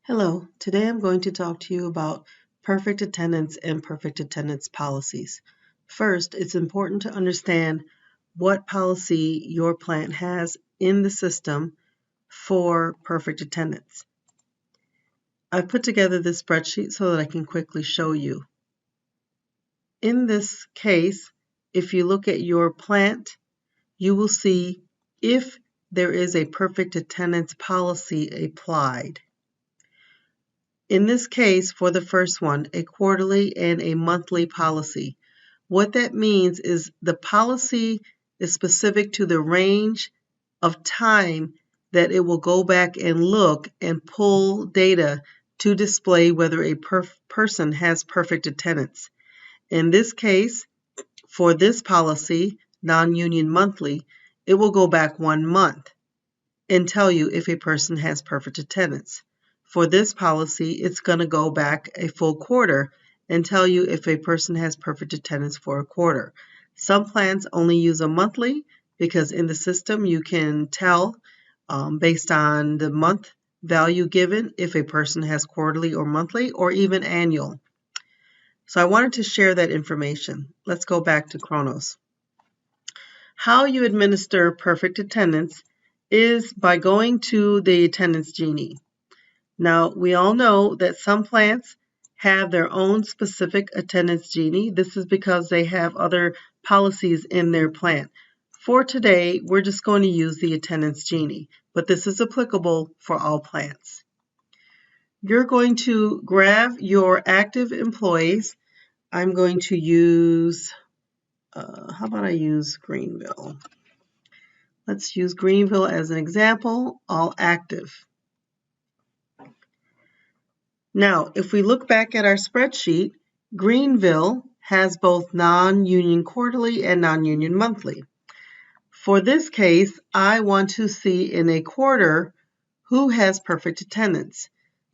Hello, today I'm going to talk to you about perfect attendance and perfect attendance policies. First, it's important to understand what policy your plant has in the system for perfect attendance. I've put together this spreadsheet so that I can quickly show you. In this case, if you look at your plant, you will see if there is a perfect attendance policy applied. In this case, for the first one, a quarterly and a monthly policy. What that means is the policy is specific to the range of time that it will go back and look and pull data to display whether a person has perfect attendance. In this case, for this policy, non-union monthly, it will go back 1 month and tell you if a person has perfect attendance. For this policy, it's going to go back a full quarter and tell you if a person has perfect attendance for a quarter. Some plans only use a monthly because in the system you can tell based on the month value given if a person has quarterly or monthly or even annual. So I wanted to share that information. Let's go back to Kronos. How you administer perfect attendance is by going to the attendance genie. Now, we all know that some plants have their own specific attendance genie. This is because they have other policies in their plant. For today, we're just going to use the attendance genie, but this is applicable for all plants. You're going to grab your active employees. I'm going to use, how about I use Greenville? Let's use Greenville as an example, all active. Now, if we look back at our spreadsheet, Greenville has both non-union quarterly and non-union monthly. For this case, I want to see in a quarter who has perfect attendance.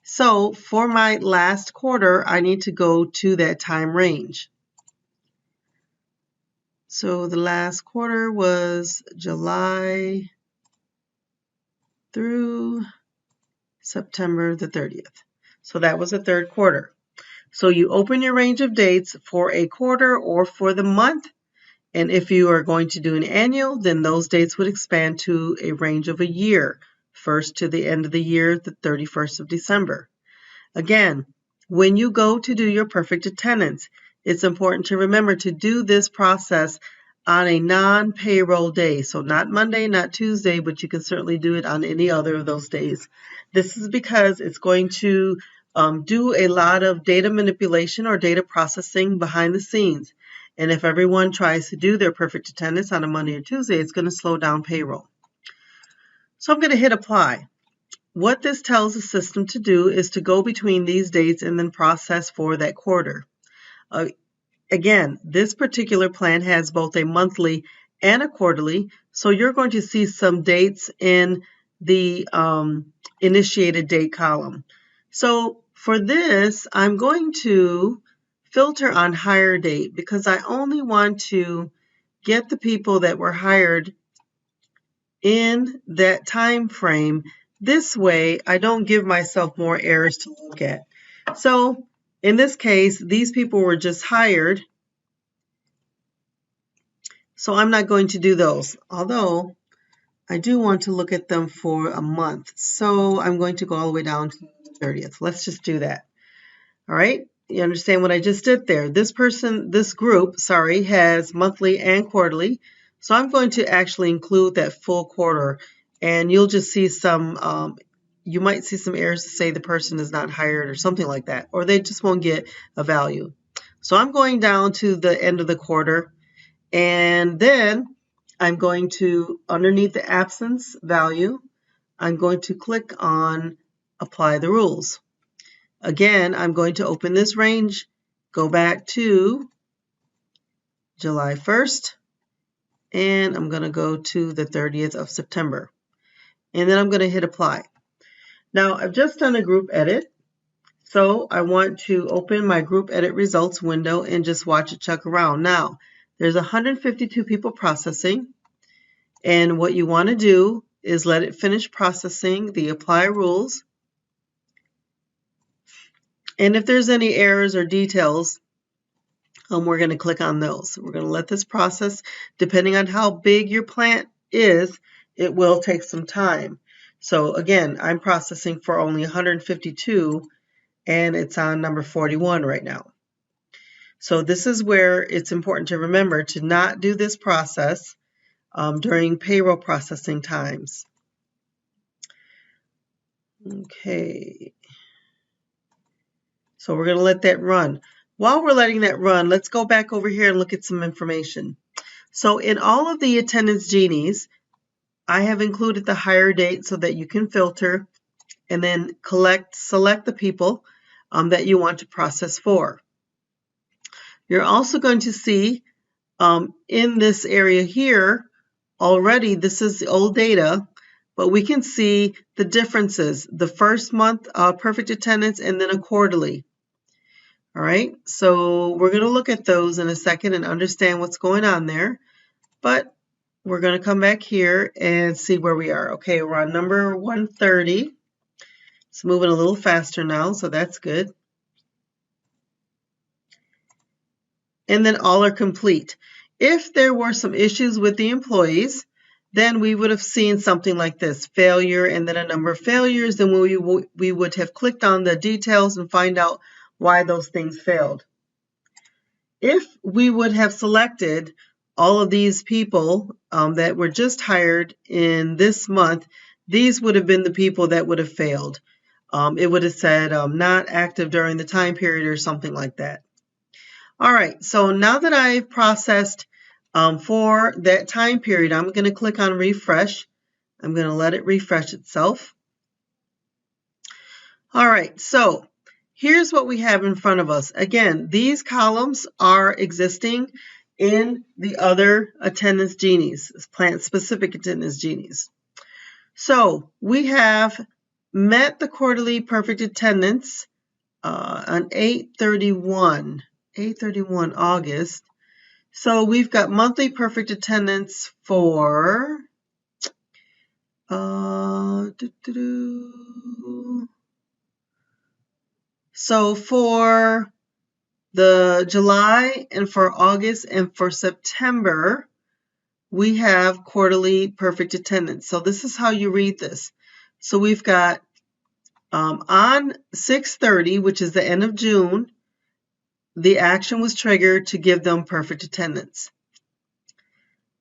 So for my last quarter, I need to go to that time range. So the last quarter was July through September the 30th. So that was the third quarter. So you open your range of dates for a quarter or for the month. And if you are going to do an annual, then those dates would expand to a range of a year, first to the end of the year, the 31st of December. Again, when you go to do your perfect attendance, it's important to remember to do this process on a non-payroll day. So not Monday, not Tuesday, but you can certainly do it on any other of those days. This is because it's going to do a lot of data manipulation or data processing behind the scenes. And if everyone tries to do their perfect attendance on a Monday or Tuesday, it's going to slow down payroll. So I'm going to hit apply. What this tells the system to do is to go between these dates and then process for that quarter. Again, this particular plan has both a monthly and a quarterly, so you're going to see some dates in the initiated date column. So for this, I'm going to filter on hire date because I only want to get the people that were hired in that time frame. This way, I don't give myself more errors to look at. So in this case, these people were just hired. So I'm not going to do those, although I do want to look at them for a month. So I'm going to go all the way down to the 30th. Let's just do that. All right. You understand what I just did there? This group, has monthly and quarterly. So I'm going to actually include that full quarter, and you'll just see some, you might see some errors to say the person is not hired or something like that, or they just won't get a value. So I'm going down to the end of the quarter, and then I'm going to, underneath the absence value, I'm going to click on apply the rules. Again, I'm going to open this range, go back to July 1st, and I'm going to go to the 30th of September. And then I'm going to hit apply. Now, I've just done a group edit, so I want to open my group edit results window and just watch it check around. Now, there's 152 people processing, and what you want to do is let it finish processing the apply rules. And if there's any errors or details, we're going to click on those. We're going to let this process, depending on how big your plant is, it will take some time. So again, I'm processing for only 152 and it's on number 41 right now. So this is where it's important to remember to not do this process during payroll processing times. Okay. So we're going to let that run. While we're letting that run, let's go back over here and look at some information. So in all of the attendance genies, I have included the hire date so that you can filter and then select the people that you want to process for. You're also going to see in this area here, already this is the old data, but we can see the differences, the first month perfect attendance and then a quarterly. All right, so we're going to look at those in a second and understand what's going on there, but we're going to come back here and see where we are. Okay, we're on number 130. It's moving a little faster now, so that's good. And then all are complete. If there were some issues with the employees, then we would have seen something like this, failure and then a number of failures, then we would have clicked on the details and find out why those things failed. If we would have selected all of these people that were just hired in this month, these would have been the people that would have failed. It would have said not active during the time period or something like that. All right, so now that I've processed for that time period, I'm going to click on refresh. I'm going to let it refresh itself. All right, so here's what we have in front of us. Again, these columns are existing in the other attendance genies, plant-specific attendance genies. So we have met the quarterly perfect attendance on 8/31 August. So we've got monthly perfect attendance for so for the July and for August and for September, we have quarterly perfect attendance. So this is how you read this. So we've got on 6/30, which is the end of June, the action was triggered to give them perfect attendance.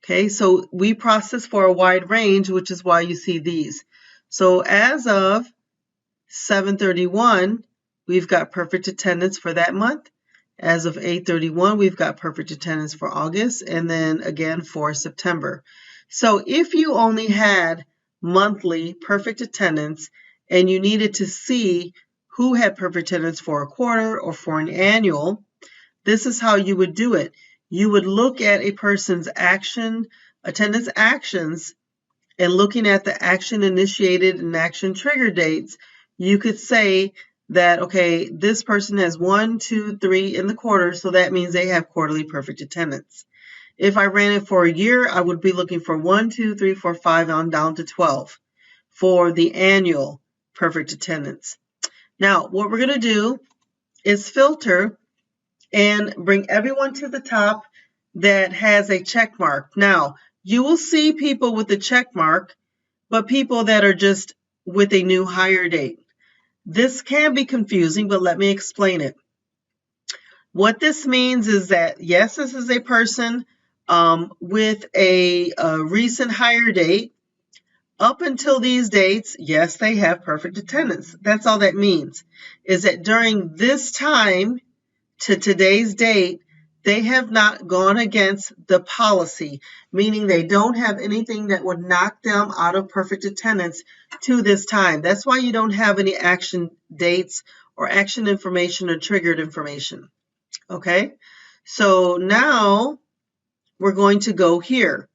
Okay, so we process for a wide range, which is why you see these. So as of 7/31, we've got perfect attendance for that month. As of 8/31, we've got perfect attendance for August, and then again for September. So if you only had monthly perfect attendance and you needed to see who had perfect attendance for a quarter or for an annual, this is how you would do it. You would look at a person's attendance actions, and looking at the action initiated and action trigger dates, you could say that, okay, this person has 1, 2, 3 in the quarter, so that means they have quarterly perfect attendance. If I ran it for a year, I would be looking for 1, 2, 3, 4, 5 on down to 12 for the annual perfect attendance. Now, what we're going to do is filter and bring everyone to the top that has a check mark. Now, you will see people with a check mark, but people that are just with a new hire date. This can be confusing, but let me explain it. What this means is that, yes, this is a person with a recent hire date. Up until these dates, yes, they have perfect attendance. That's all that means, is that during this time to today's date, they have not gone against the policy, meaning they don't have anything that would knock them out of perfect attendance to this time. That's why you don't have any action dates or action information or triggered information. Okay, so now we're going to go here.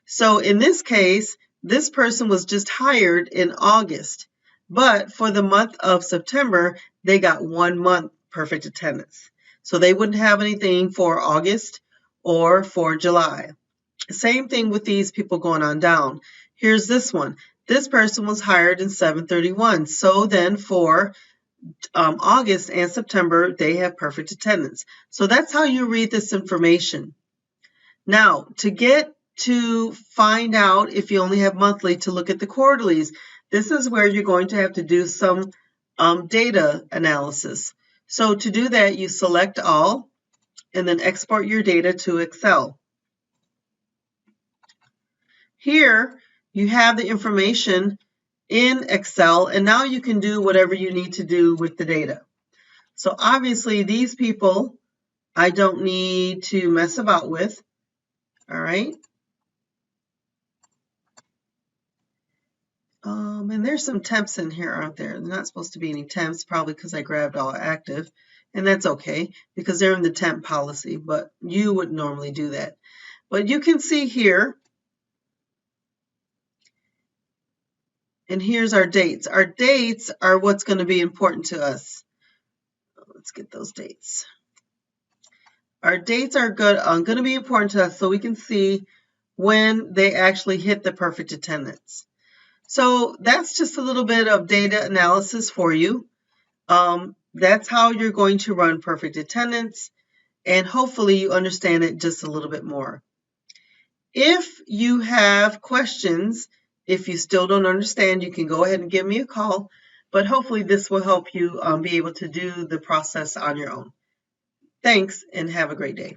So in this case, this person was just hired in August, but for the month of September, they got 1 month perfect attendance. So they wouldn't have anything for August or for July. Same thing with these people going on down. Here's this one. This person was hired in 7/31. So then for August and September, they have perfect attendance. So that's how you read this information. Now, to find out if you only have monthly, to look at the quarterlies, this is where you're going to have to do some data analysis. So to do that, you select all and then export your data to Excel. Here, you have the information in Excel, and now you can do whatever you need to do with the data. So obviously, these people I don't need to mess about with, all right? And there's some temps in here, aren't there? There's not supposed to be any temps, probably because I grabbed all active, and that's okay because they're in the temp policy, but you would normally do that. But you can see here, and here's our dates. Our dates are what's going to be important to us. Let's get those dates. Our dates are going to be important to us so we can see when they actually hit the perfect attendance. So that's just a little bit of data analysis for you. That's how you're going to run perfect attendance, and hopefully you understand it just a little bit more. If you have questions, if you still don't understand, you can go ahead and give me a call, but hopefully this will help you be able to do the process on your own. Thanks, and have a great day.